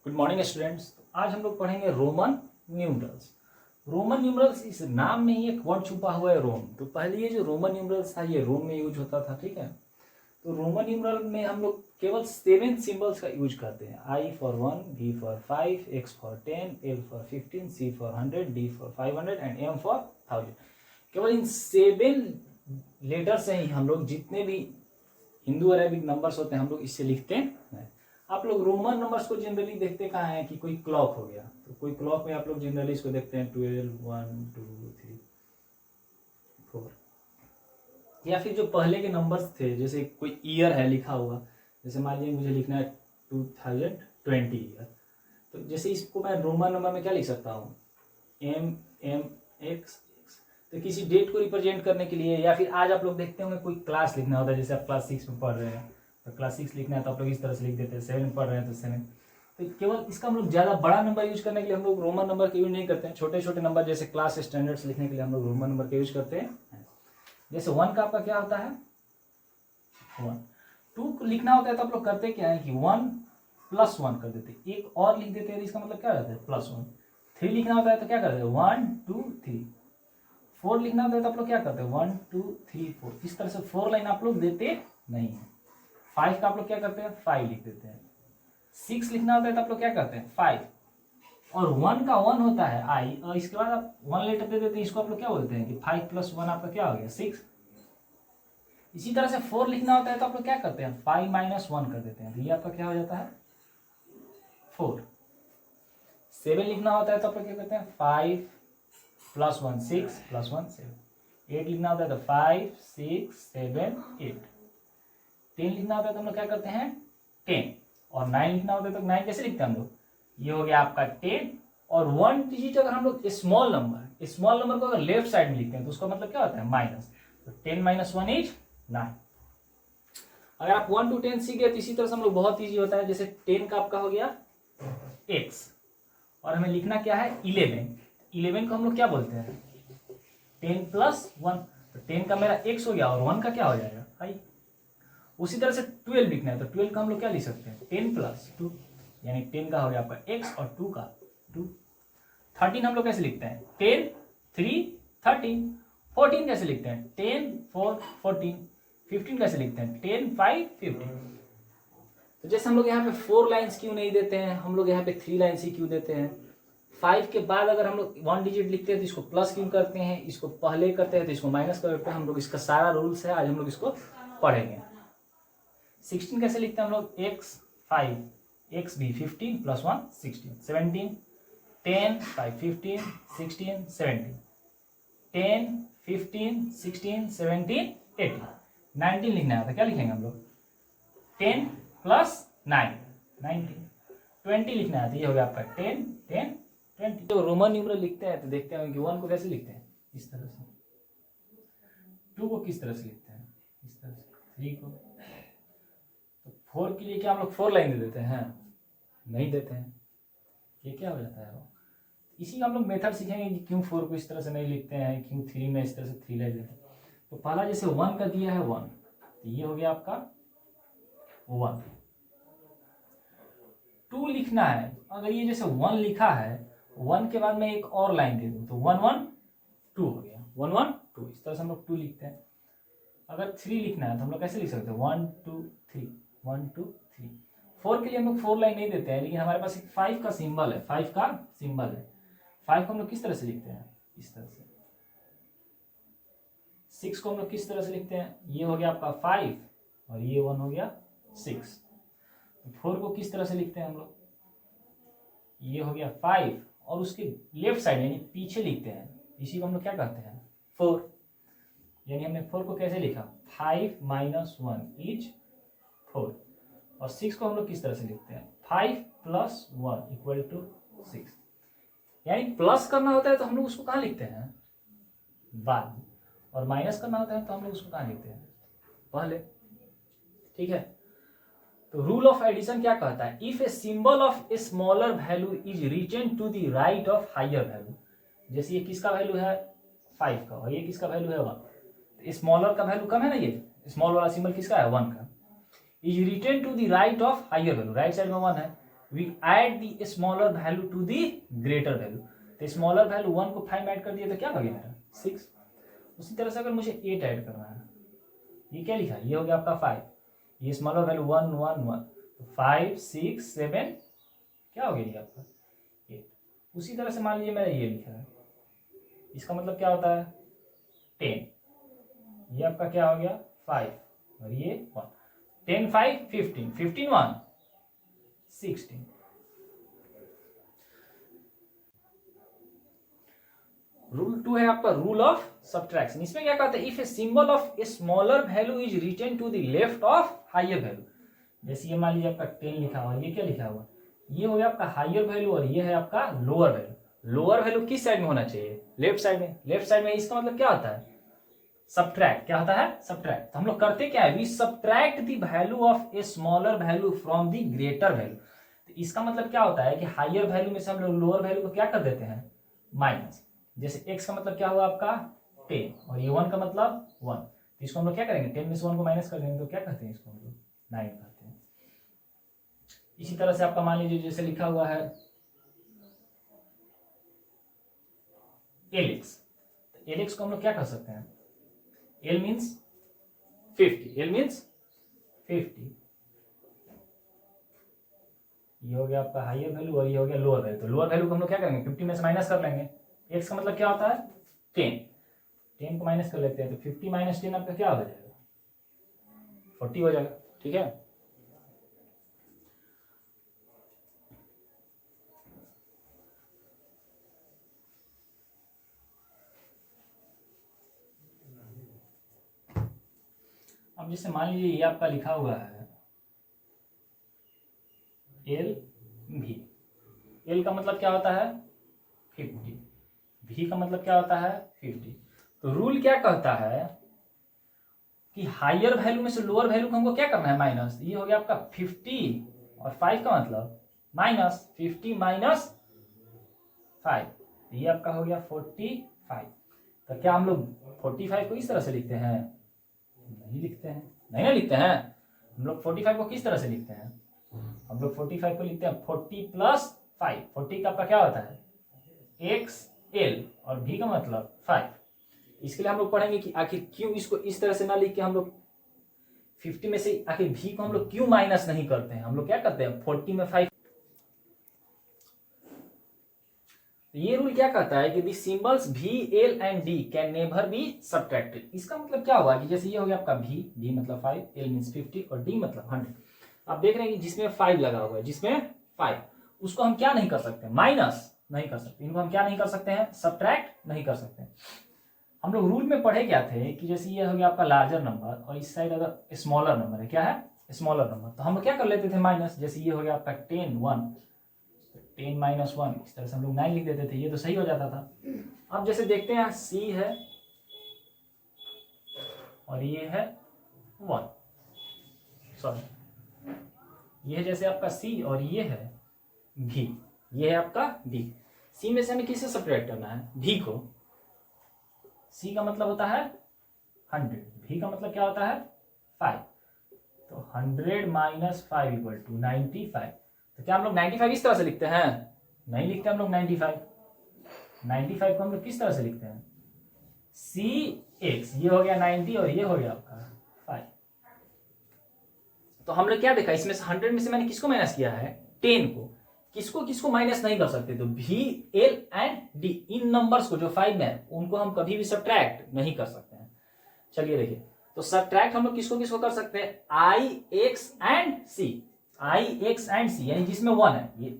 Good morning students. आज हम लोग पढ़ेंगे रोमन न्यूमरल्स। रोमन न्यूमरल्स, इस नाम में ही एक वर्ड छुपा हुआ है रोम। तो पहले ये जो रोमन न्यूमरल्स था ये रोम में यूज होता था, ठीक है। तो रोमन न्यूमरल में हम लोग केवल 7 सिंबल्स का यूज करते हैं। I for 1, V for 5, X for 10, L for 15, C for 100, D for 500 and M for 1000। केवल इन 7 लेटर से ही हम लोग जितने भी हिंदू अरेबिक नंबर्स होते हैं हम लोग इससे लिखते हैं। आप लोग रोमन नंबर्स को जनरली देखते कहाँ हैं कि कोई क्लॉक हो गया, तो कोई क्लॉक में आप लोग जनरली इसको देखते हैं 12, 1, 2, 3, 4, या फिर जो पहले के नंबर्स थे जैसे कोई ईयर है लिखा हुआ, जैसे मान लीजिए मुझे लिखना है 2020 ईयर, तो जैसे इसको मैं रोमन नंबर में क्या लिख सकता हूँ MX। तो किसी डेट को रिप्रेजेंट करने के लिए, या फिर आज आप लोग देखते होंगे कोई क्लास लिखना होता है, जैसे आप क्लास 6 में पढ़ रहे हैं तो क्लास 6 लिखना है तो आप लोग इस तरह से लिख देते हैं। 7 पढ़ रहे हैं तो 7। तो केवल इसका हम लोग ज़्यादा बड़ा नंबर यूज करने के लिए हम लोग रोमन नंबर का यूज नहीं करते हैं। छोटे छोटे नंबर जैसे क्लास स्टैंडर्ड्स लिखने के लिए हम लोग रोमन नंबर का यूज करते हैं। जैसे 1 का आपका क्या होता है 1। 2 को लिखना होता है तो आप लोग करते क्या है कि 1 + 1 कर देते, एक और लिख देते हैं, इसका मतलब क्या रहता है +1। 3 लिखना होता है तो क्या करते हैं 1 2 3। 4 लिखना होता है तो आप लोग क्या करते हैं 1 2 3 4। इस तरह से 4 लाइन आप लोग देते नहीं है। 5 का आप लोग क्या करते हैं 5 लिख देते हैं। 6 लिखना होता है तो आप लोग क्या करते हैं 5, और 1 का 1 होता है I, और इसके बाद आप 1 लेटर दे देते हैं। इसको आप लोग क्या बोलते हैं कि 5 + 1 आपका क्या हो गया 6। इसी तरह से 4 लिखना होता है तो आप लोग क्या करते हैं 5 - 1 कर देते हैं, तो ये आपका क्या हो जाता है 4। 7 लिखना होता है तो आप लोग क्या करते हैं 5 + 1 6 + 1 7। 8 लिखना होता है तो 5 6 7 8। 10 लिखना होता है तो हम लोग क्या करते हैं 10, और 9 लिखना होता है तो 9 कैसे लिखते हैं हम लोग, ये हो गया आपका 10। और 1 डिजिट अगर हम लोग स्मॉल नंबर को अगर लेफ्ट साइड में लिखते हैं तो उसका मतलब क्या होता है माइनस। तो 10 - 1 = 9। अगर आप 1 to 10 सीख गए तो इसी तरह से हम लोग बहुत ईजी होता है। जैसे 10 का आपका हो गया x, और हमें लिखना क्या है 11। 11 को हम लोग क्या बोलते हैं 10 + 1। तो 10 का मेरा x हो गया और 1 का क्या हो जाएगा i। उसी तरह से 12 लिखना है तो 12 का हम लोग क्या लिख सकते हैं 10 + 2, यानी 10 का हो गया आपका x और 2 का 2। 13 हम लोग कैसे लिखते हैं 10 3 13। 14 कैसे लिखते हैं 10 4 14। 15 कैसे लिखते हैं 10 5 15। तो जैसे हम लोग यहाँ पे 4 लाइन्स क्यों नहीं देते हैं, हम लोग यहाँ पे 3 लाइन्स ही क्यों देते हैं। 5 के बाद अगर हम लोग 1 डिजिट लिखते हैं तो इसको प्लस क्यों करते हैं, इसको पहले करते हैं तो इसको माइनस करते हैं। हम लोग इसका सारा रूल्स है, आज हम लोग इसको पढ़ेंगे। 16 कैसे लिखते हैं हम लोग x 5 x भी 15 + 1 16। 17 10 5 15 16 17। 10 15 16 17 18। 19 लिखना है तो क्या लिखेंगे हम लोग 10 + 9 19। 20 लिखना है तो ये हो गया आपका 10 10 20। तो रोमन न्यूमरल लिखते हैं तो देखते हैं कि 1 को कैसे लिखते हैं इस तरह से, 2 को किस तरह से लिखते हैं इस तरह से, 3 को। तो 4 के लिए क्या हम लोग 4 लाइन दे देते हैं, नहीं देते हैं, ये क्या हो जाता है वो। इसी का हम लोग मेथड सीखेंगे कि क्यों 4 को इस तरह से नहीं लिखते हैं, क्यों 3 में इस तरह से 3 लाइन देते हैं। तो पहला जैसे 1 का दिया है 1, तो ये हो गया आपका 1। 2 लिखना है, अगर ये जैसे 1 लिखा है 1 के बाद मैं एक और लाइन दे दूं तो 1 1 2 हो गया 1 1 2। इस तरह से हम लोग 2 लिखते हैं। अगर 3 लिखना है तो हम लोग कैसे लिख सकते हैं 1 2 3 1 2 3। 4 के लिए हम लोग 4 लाइन नहीं देते हैं, लेकिन हमारे पास एक 5 का सिंबल है, 5 का सिंबल है। 5 को हम लोग किस तरह से लिखते हैं इस तरह से। 6 को हम लोग किस तरह से लिखते हैं, ये हो गया आपका 5 और ये 1 हो गया 6। 4 को किस तरह से लिखते हैं हम लोग, ये हो गया 5 और उसके लेफ्ट साइड यानी पीछे लिखते हैं, इसी को हम लोग क्या कहते हैं 4। यानी हमने 4 को कैसे लिखा 5 - 1 = 4। और 6 को हम लोग किस तरह से लिखते हैं 5 + 1 = 6। यानी प्लस करना होता है तो हम लोग उसको कहाँ लिखते हैं बाद में, और माइनस करना होता है तो हम लोग उसको कहाँ लिखते हैं पहले, ठीक है। तो रूल ऑफ एडिशन क्या कहता है, if a symbol of a smaller value is written to the right of higher value. जैसे ये किसका वैल्यू है 5 का और ये किसका वैल्यू है 1, तो स्मॉलर का वैल्यू कम है ना, ये स्मॉल वाला सिंबल किसका है 1 का। Is written to the right of higher value, right side में 1 है we add the smaller value to the greater value. तो स्मॉलर वैल्यू 1 को 5 ऐड कर दिया तो क्या हो गया मेरा 6। उसी तरह से अगर मुझे 8 ऐड करना है, ये क्या लिखा है, ये हो गया आपका 5, ये स्मॉलर वैल्यू 1 1 1, तो 5 6 7 क्या हो गया ये आपका 8। उसी तरह से मान लीजिए मैंने ये लिखा है, इसका मतलब क्या होता है 10, ये आपका क्या हो गया 5 और ये 1, 10 5 15, 15 1 16। रूल 2 है आपका रूल ऑफ सब्ट्रैक्शन। इसमें क्या कहते हैं, if a symbol of a smaller value is written to the left of higher value, जैसे ये मान लीजिए आपका 10 लिखा हुआ, ये क्या लिखा हुआ, ये हो गया आपका हायर वैल्यू और ये है आपका लोअर वैल्यू। लोअर वैल्यू किस साइड में होना चाहिए, लेफ्ट साइड में। लेफ्ट साइड में इसका मतलब क्या होता है सब्ट्रैक्ट, क्या होता है सब्ट्रैक्ट। तो हम लोग करते क्या है, we subtract the value of a smaller value from the greater value. तो इसका मतलब क्या होता है कि हायर वैल्यू में से हम लोग लोअर वैल्यू को क्या कर देते हैं माइनस। जैसे x का मतलब क्या हुआ आपका 10 और ये 1 का मतलब 1, तो इसको हम लोग क्या करेंगे 10 में से 1 को माइनस कर देंगे तो क्या कहते हैं इसको हम लोग 9 कहते हैं। इसी तरह से आपका मान लीजिए जैसे लिखा हुआ है lx, तो lx को हम लोग क्या कर सकते हैं, l मीन्स 50, l मीन्स 50, ये हो गया आपका हायर वैल्यू और ये हो गया लोअर वैल्यू। तो लोअर वैल्यू को हम लोग क्या करेंगे 50 में से माइनस कर लेंगे। x का मतलब क्या होता है 10, 10 को माइनस कर लेते हैं तो 50 माइनस 10 आपका क्या हो जाएगा 40 हो जाएगा। ठीक है, अब जैसे मान लीजिए ये आपका लिखा हुआ है एल भी, एल का मतलब क्या होता है 50, भी का मतलब क्या होता है 50। तो रूल क्या कहता है कि हायर वैल्यू में से लोअर वैल्यू को हमको क्या करना है माइनस। ये हो गया आपका 50 और 5 का मतलब माइनस 50 माइनस 5, ये आपका हो गया 45। तो क्या हम लोग 45 को इस तरह से लिखते हैं, नहीं लिखते हैं, नहीं ना लिखते हैं। हम लोग 45 को किस तरह से लिखते हैं, हम लोग 45 को लिखते हैं 40 प्लस 5। 40 का आपका क्या होता है एक्स एल और भी का मतलब 5। इसके लिए हम लोग पढ़ेंगे कि आखिर क्यों इसको इस तरह से ना लिख के हम लोग 50 में से आखिर भी को हम लोग क्यों माइनस नहीं करते हैं। हम लोग क्या करते हैं 40 में 5। ये रूल क्या कहता है कि दी सिंबल्स भी L and D can never be subtracted. इसका मतलब क्या हुआ कि जैसे ये हो गया आपका भी मतलब 5, एल मीन्स 50 और डी मतलब 100। आप देख रहे हैं कि जिसमें 5 लगा हुआ है, जिसमें 5, उसको हम क्या नहीं कर सकते माइनस नहीं कर सकते, इनको हम क्या नहीं कर सकते हैं सब्ट्रैक्ट नहीं कर सकते। हम लोग रूल में पढ़े क्या थे कि जैसे ये हो गया आपका लार्जर नंबर और इस साइड अगर स्मॉलर नंबर है, क्या है स्मॉलर नंबर, तो हम लोग क्या कर लेते थे माइनस। जैसे ये हो गया आपका 10 1, 10 माइनस 1, इस तरह से हम लोग 9 लिख देते थे, ये तो सही हो जाता था। अब जैसे देखते हैं सी है और ये है 1, सॉरी ये है जैसे आपका सी और ये है भी, ये है आपका भी। सी में से हमें किसे सब्ट्रैक्ट करना है भी को। सी का मतलब होता है 100, भी का मतलब क्या होता है 5, तो 100 माइनस 5 इक्वल टू 95। तो क्या हम लोग 95 इस तरह से लिखते हैं, नहीं लिखते हम लोग 95 को हम लोग किस तरह से लिखते हैं सी एक्स, ये हो गया 90 और ये हो गया आपका 5। तो हम लोग क्या देखा इसमें से 100 में से मैंने किसको माइनस किया है 10 को, किसको किसको माइनस नहीं कर सकते। तो भी L and D in numbers को जो 5 में है उनको हम कभी भी सब्ट्रैक्ट नहीं कर सकते हैं। चलिए देखिए, तो सब्ट्रैक्ट हम लोग किसको किसको कर सकते हैं I X and C, I X and C यानी जिसमें 1 है, ये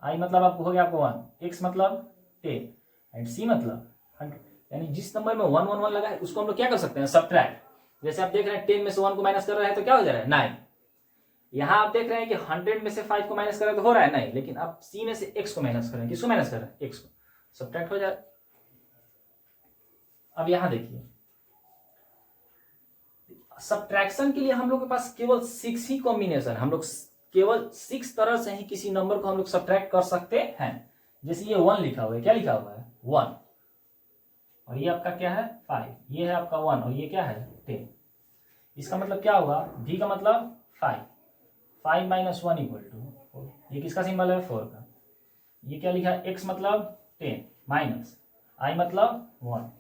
आई मतलब आपको हो गया आपको 1, एक्स मतलब 10 एंड सी मतलब 100, यानी जिस नंबर में 1 1 1 लगा है उसको हम लोग क्या कर सकते हैं सब्ट्रैक्ट। जैसे आप देख रहे हैं 10 में से 1 को माइनस कर रहे हैं तो क्या हो जा रहा है 9। यहां आप देख रहे हैं कि 100 में से 5 को माइनस कर रहे हैं तो हो रहा है 9, लेकिन आप सी में से x को माइनस कर रहे हैं, किसको माइनस कर रहे हैं x को, सब्ट्रैक्ट हो जाए। अब यहां देखिए सब्ट्रैक्शन के लिए हम लोग के पास केवल 6 ही कॉम्बिनेशन, हम लोग केवल 6 तरह से ही किसी नंबर को हम लोग सब्ट्रैक्ट कर सकते हैं। जैसे ये 1 लिखा हुआ है, क्या लिखा हुआ है 1 और ये आपका क्या है 5, ये है आपका 1 और ये क्या है 10। इसका मतलब क्या होगा भी का मतलब 5 माइनस 1 इक्वल टू 4, ये किसका सिंबल है 4 का। ये क्या लिखा है x मतलब 10 माइनस i मतलब 1,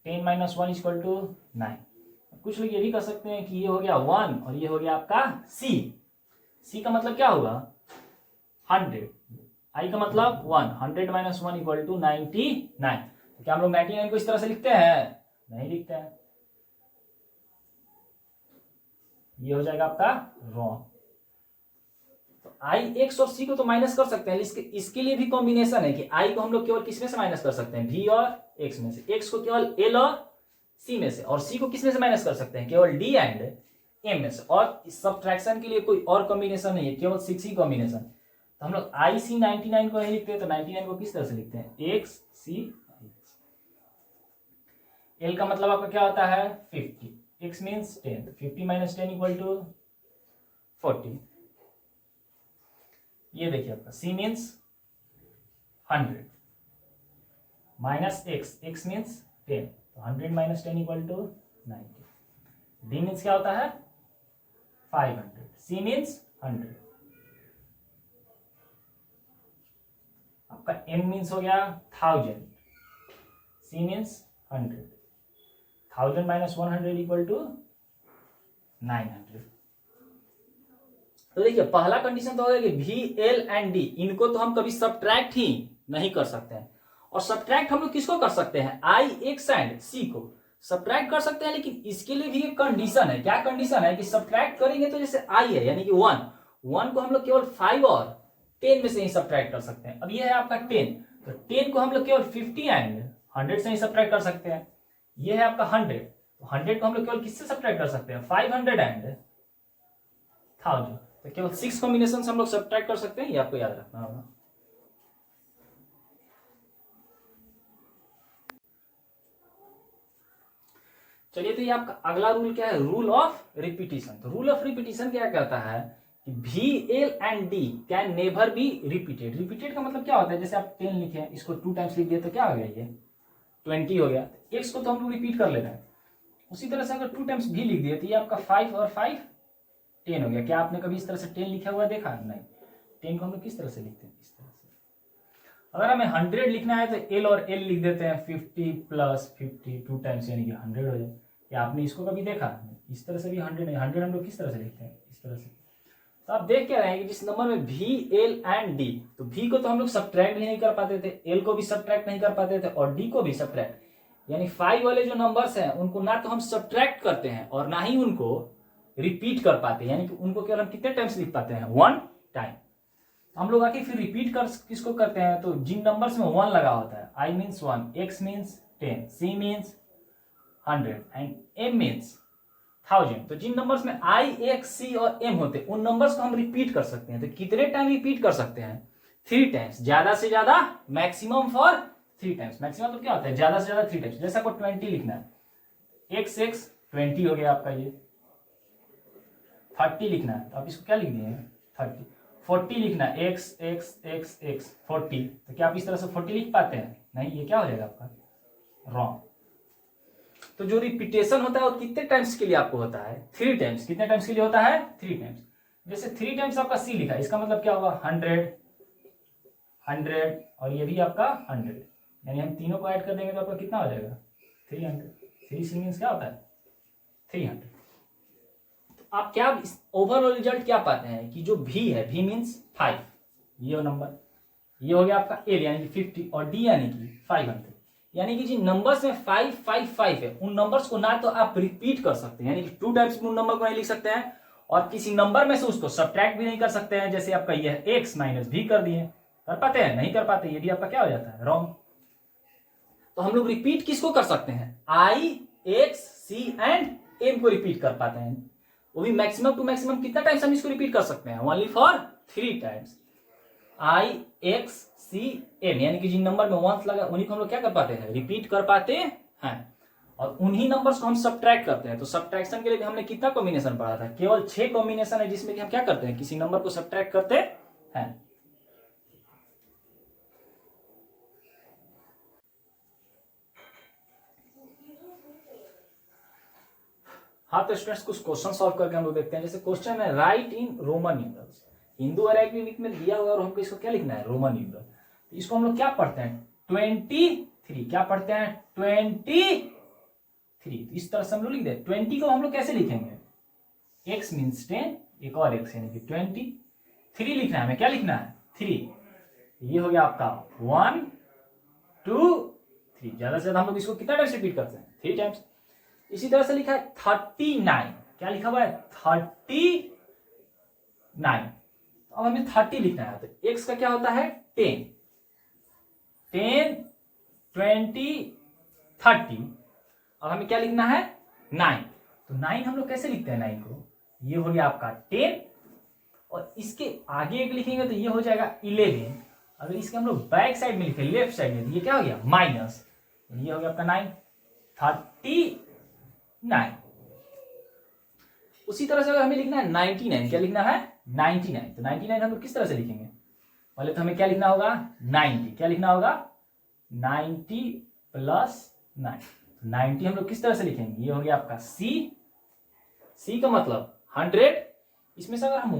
10 माइनस 1 इक्वल टू 9। कुछ लोग ये भी कर सकते हैं कि ये हो गया 1 और ये हो गया आपका c का मतलब क्या होगा 100, i का मतलब 1, 100 माइनस 1 इक्वल टू 99। तो क्या हम लोग 99 को इस तरह से लिखते हैं, नहीं लिखते हैं, ये हो जाएगा आपका रॉन्ग। तो i x और c को तो माइनस कर सकते हैं, इसके लिए भी कॉम्बिनेशन है कि i को हम लोग केवल किस में से माइनस कर सकते हैं, v और x में से, x को केवल l और c में से, और c को किस में से माइनस कर सकते हैं, केवल d एंड m में से। और इस सब्ट्रैक्शन के लिए कोई और कॉम्बिनेशन नहीं है, केवल 6 ही कॉम्बिनेशन। तो हम लोग i c 99 को नहीं लिखते हैं, तो 99 को किस तरह से लिखते हैं, x c l का मतलब आपका क्या होता है 50, x means 10, 50 minus 10 equal to 40। ये देखिए आपका c means 100 minus x means 10, तो 100 minus 10 equal to 90। d means क्या होता है 500, c मीन्स 100। आपका m मीन्स हो गया 1000, c means 100, 1000 minus 100 equal to 900। तो देखिए पहला कंडीशन तो होगा कि v l एंड d इनको तो हम कभी सब्ट्रैक्ट ही नहीं कर सकते हैं। और सब्ट्रैक्ट हम लोग किसको कर सकते हैं, i x एंड c को सब्ट्रैक्ट कर सकते हैं, लेकिन इसके लिए भी एक कंडीशन है। क्या कंडीशन है कि सब्ट्रैक्ट करेंगे तो जैसे i है यानी कि 1 को हम लोग केवल 5 और 10 में से ही सब्ट्रैक्ट कर सकते हैं। अब ये है आपका 10, तो 10 को हम लोग केवल 50 एंड 100 से ही सब्ट्रैक्ट कर सकते हैं। ये है आपका 100, तो 100 को हम लोग केवल किससे सब्ट्रैक्ट कर सकते हैं, 500 एंड 1000। तो केवल 6 कॉम्बिनेशन से हम लोग सब्ट्रैक्ट कर सकते हैं, ये आपको याद रखना होगा। चलिए, तो ये आपका अगला रूल क्या है, रूल ऑफ रिपीटिशन। तो रूल ऑफ रिपीटिशन क्या कहता है कि भी L and D can never be repeated. Repeated का मतलब क्या होता है, जैसे आप 10 लिखे हैं, इसको 2 टाइम्स लिख दिया तो क्या हो गया, ये 20 हो गया। एक्स को तो हम लोग रिपीट कर ले रहे हैं, उसी तरह से अगर 2 टाइम्स भी लिख दिए तो ये आपका 5 और 5 10 हो गया। क्या आपने कभी इस तरह से 10 लिखा हुआ देखा, नहीं। 10 को हम लोग किस तरह से लिखते हैं, इस तरह से। अगर हमें 100 लिखना है तो एल और एल लिख देते हैं, 50 प्लस 50 2 टाइम्स यानी कि 100 हो जाए। क्या आपने इसको कभी देखा, इस तरह से भी 100 नहीं, 100 हम लोग किस तरह से लिखते हैं, इस तरह से। तो आप देख क्या रहे हैं कि जिस नंबर में भी एल एंड डी, तो भी को तो हम लोग सब्ट्रैक्ट भी नहीं कर पाते थे, एल को भी सब्ट्रैक्ट नहीं कर पाते थे, और डी को भी सब्ट्रैक्ट, यानी 5 वाले जो नंबर्स हैं उनको ना तो हम सब्ट्रैक्ट करते हैं और ना ही उनको रिपीट कर पाते हैं, यानी कि उनको केवल हम कितने टाइम्स लिख पाते हैं, 1 टाइम। हम लोग आके फिर रिपीट कर किसको करते हैं, तो जिन नंबर्स में 1 लगा होता है, i means 1, x means 10, c means 100 and m means 1000। तो जिन नंबर्स में i, x, c और m होते हैं उन नंबर्स को हम रिपीट कर सकते हैं। तो कितने टाइम रिपीट कर सकते हैं, 3 टाइम्स, ज्यादा से ज्यादा, मैक्सिमम फॉर 3 टाइम्स। मैक्सिमम तो क्या होता है, ज्यादा से ज्यादा 3 टाइम्स। जैसे आपको 20 लिखना है, x 20 हो गया आपका, ये 30 लिखना है तो आप इसको क्या लिख दिए 30। 40 लिखना है, x 40, तो क्या आप इस तरह से 40 लिख पाते हैं, नहीं, ये क्या हो जाएगा आपका रॉन्ग। तो जो रिपीटेशन होता है वो कितने टाइम्स के लिए आपको होता है, 3 टाइम्स। कितने टाइम्स के लिए होता है, 3 टाइम्स। जैसे 3 टाइम्स आपका c लिखा है, इसका मतलब क्या होगा 100 और ये भी आपका 100, यानी हम तीनों को ऐड कर देंगे तो आपका कितना हो जाएगा 300। 3 c मीन्स क्या होता है 300। तो आप क्या ओवरऑल रिजल्ट क्या पाते हैं कि जो v है, v मीन्स 5, ये नंबर, ये हो गया आपका l यानी कि 50 और d यानी कि 500। यानी कि जिन नंबर्स में 5 5 5 है उन नंबर्स को ना तो आप रिपीट कर सकते हैं, यानी कि 2 टाइम्स उन नंबर को नहीं लिख सकते हैं, और किसी नंबर में से उसको सब्ट्रैक्ट भी नहीं कर सकते हैं। जैसे आपका ये है x माइनस भी कर दिए, कर पाते हैं, नहीं कर पाते, ये भी आपका क्या हो जाता है रॉन्ग। तो हम लोग रिपीट किसको कर सकते हैं, i, x, c and m को रिपीट कर पाते हैं, वो भी मैक्सिमम टू मैक्सिमम। कितना टाइम्स हम इसको रिपीट कर सकते हैं, only for 3 times, i, x, c, m, यानी कि जिन नंबर में 1 लगा उन्हीं को हम लोग क्या कर पाते हैं, रिपीट कर पाते हैं, और उन्हीं नंबर्स को हम सब्ट्रैक्ट करते हैं। तो सब्ट्रैक्शन के लिए भी हमने कितना कॉम्बिनेशन पढ़ा था, केवल 6 कॉम्बिनेशन है जिसमें कि हम क्या करते हैं, किसी नंबर को सब्ट्रैक्ट करते हैं। हाँ, तो स्टूडेंट्स कुछ क्वेश्चन सॉल्व करके हम लोग देखते हैं। जैसे क्वेश्चन है, right in Roman numerals, Hindu Arabic में दिया हुआ और हमको इसको क्या लिखना है, रोमन न्यूमरल। तो इसको हम लोग क्या पढ़ते हैं, 23, क्या पढ़ते हैं, 23। तो इस तरह से हम लोग लिख दें। 20 को हम लोग कैसे लिखेंगे, x मीन्स 10, एक और x यानी कि 20। 3 लिखना है हमें, क्या लिखना है, 3। ये हो गया आपका 1 2 3। ज्यादा से ज्यादा हम लोग इसको कितना टाइम्स रिपीट करते हैं, 3 टाइम्स। इसी तरह से लिखा है 39, क्या लिखा हुआ है, 39। अब हमें 30 लिखना है, तो x का क्या होता है, 10, 10 20 30। अब हमें क्या लिखना है, 9। तो 9 हम लोग कैसे लिखते हैं 9 को, ये हो गया आपका 10, और इसके आगे एक लिखेंगे तो ये हो जाएगा 11। अगर इसके हम लोग बैक साइड में लिखे, लेफ्ट साइड में, तो ये क्या हो गया, माइनस, ये हो गया आपका 9, 39। उसी तरह से अगर हमें लिखना है 99, क्या लिखना है, 99। तो 99 हम लोग किस तरह से लिखेंगे, पहले तो हमें क्या लिखना होगा, 90, क्या लिखना होगा, 90 प्लस 9। 90 हम लोग किस तरह से लिखेंगे, ये हो गया आपका C का मतलब 100। इसमें से अगर हम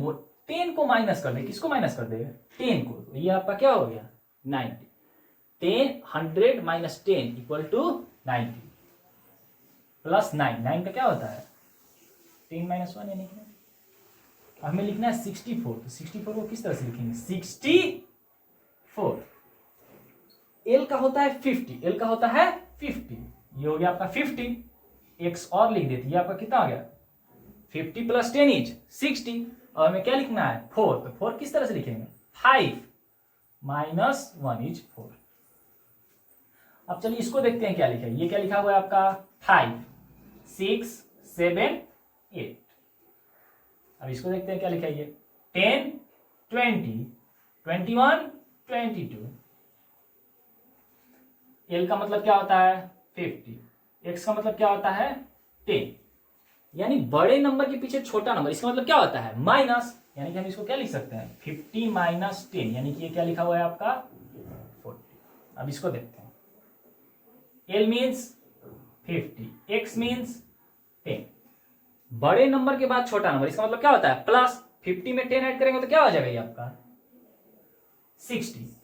10 को माइनस कर दे, किसको माइनस कर देगा, 10 को, तो ये आपका क्या हो गया, 90। 10 100 माइनस 10 इक्वल टू 90 प्लस 9। 9 का क्या होता है, 10 माइनस 1 यानी कि हमें लिखना है 64। तो 64 को किस तरह से लिखेंगे, 64। L का होता है 50, L का होता है 50। ये हो गया आपका 50, x और लिख देते, ये आपका कितना हो गया, 50 प्लस 10 इज 60। और हमें क्या लिखना है, 4। तो 4 किस तरह से लिखेंगे, 5 माइनस 1 इज 4। अब चलिए इसको देखते हैं क्या लिखा है। ये क्या लिखा हुआ है आपका, 5 6 7 8। अब इसको देखते हैं क्या लिखा है, ये 10 20 21 22। L का मतलब क्या होता है, 50। X का मतलब क्या होता है, 10। यानी बड़े नंबर के पीछे छोटा नंबर, इसका मतलब क्या होता है, माइनस। यानी कि हम इसको क्या लिख सकते हैं, 50 माइनस 10, यानी कि ये क्या लिखा हुआ है आपका, 40। अब इसको देखते हैं, L मीन्स 50, X मीन्स 10। बड़े नंबर के बाद छोटा नंबर, इसका मतलब क्या होता है, प्लस। 50 में 10 ऐड करेंगे तो क्या हो जाएगा, ये आपका 60।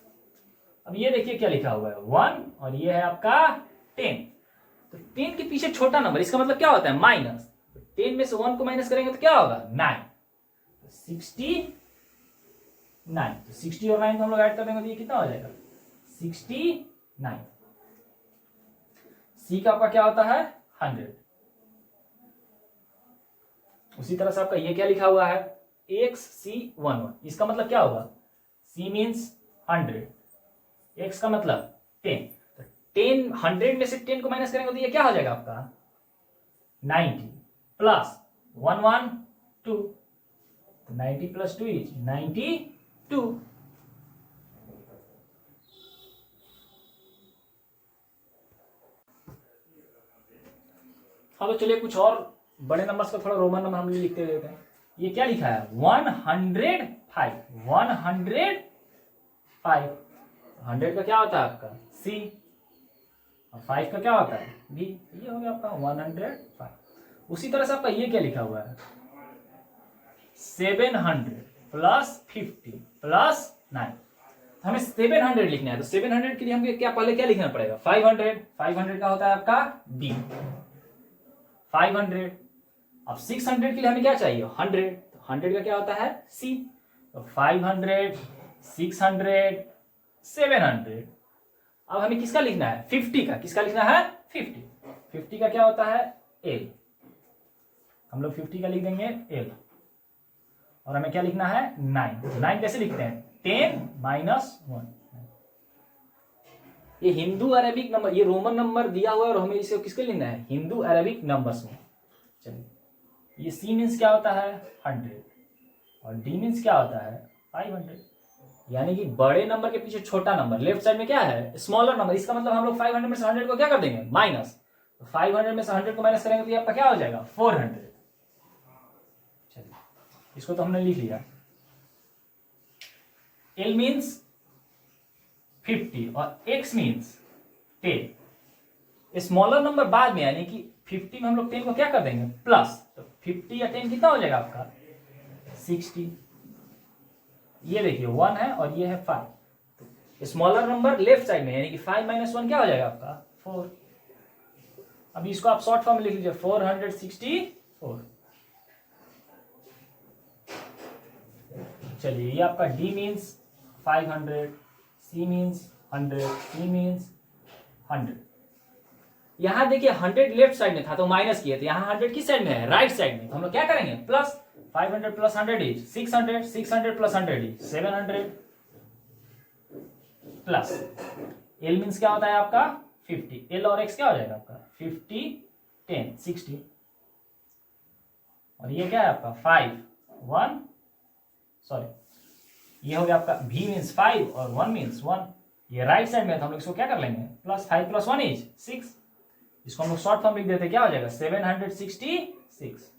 अब ये देखिए क्या लिखा हुआ है, 1, और ये है आपका 10। तो 10 के पीछे छोटा नंबर, इसका मतलब क्या होता है, माइनस। 10 में से 1 को माइनस करेंगे तो क्या होगा, 9। 69। तो 60 और 9 को हम लोग ऐड कर देंगे तो ये कितना हो जाएगा, 69। C का आपका क्या होता है, 100। उसी तरह से आपका ये क्या लिखा हुआ है, XC11। इसका मतलब क्या होगा, C मीन्स 100, X का मतलब 10। तो 10 100 में से 10 को माइनस करेंगे तो ये क्या हो जाएगा आपका, 90 प्लस 1 1 2। तो 90 प्लस 2 इज 92। हाँ तो चलिए कुछ और बड़े नंबर्स का थोड़ा रोमन नंबर हम लिखते रहते हैं। ये क्या लिखा है, 105। 105। 100 का क्या होता है आपका, C, और 5 का क्या होता है, B। ये हो गया आपका 105। उसी तरह से आपका ये क्या लिखा हुआ है, 700 प्लस 50 प्लस 9। हमें 700 लिखना है, तो 700 के लिए हमें क्या पहले क्या लिखना पड़ेगा, 500। 500 का होता है आपका B, 500। अब 600 के लिए हमें क्या चाहिए, 100। तो 100 का क्या होता है, C। तो 500 600 700। अब हमें किसका लिखना है, 50 का। किसका लिखना है, 50। 50 का क्या होता है, L। हम लोग 50 का लिख देंगे L। और हमें क्या लिखना है, 9। 9 कैसे लिखते हैं, 10 माइनस 1। ये हिंदू अरेबिक नंबर, ये रोमन नंबर दिया हुआ है और हमें इसे किसके लिखना है, हिंदू अरेबिक नंबर्स में। चलिए, ये C मीन्स क्या होता है, 100, और D मीन्स क्या होता है, 500। यानी कि बड़े नंबर के पीछे छोटा नंबर, लेफ्ट साइड में क्या है, स्मॉलर नंबर। इसका मतलब हम लोग 500 में से 100 को क्या कर देंगे, माइनस। तो 500 में से 100 को माइनस करेंगे तो ये आपका क्या हो जाएगा, 400। चलिए, इसको तो हमने लिख लिया। L मीन्स 50 और X मीन्स 10। स्मॉलर नंबर बाद में, यानी कि 50 में हम लोग 10 को क्या कर देंगे, प्लस। तो 50 या 10 कितना हो जाएगा आपका, 60। ये देखिए 1 है और ये है 5, तो स्मॉलर नंबर लेफ्ट साइड में, यानी कि 5 - 1 क्या हो जाएगा आपका 4। अब इसको आप शॉर्ट फॉर्म में लिख लीजिए 464। चलिए ये आपका D means 500, C means 100, C means 100। यहां देखिए 100 लेफ्ट साइड में था तो माइनस किए थे, यहां 100 किस साइड में है, राइट साइड में, तो हम लोग क्या करेंगे plus. 500 plus 100 is 600, 600 plus 100 is 700 plus L means क्या होता है आपका 50, L और X क्या हो जाएगा आपका 50 10 60, और ये क्या है आपका 5 1 सॉरी ये हो गया आपका V मीन्स 5 और 1 मीन्स 1। ये राइट साइड में तो हम लोग इसको क्या कर लेंगे प्लस 5 + 1 इज 6, इसको हम लोग शॉर्ट फॉर्म लिख देते क्या हो जाएगा 766।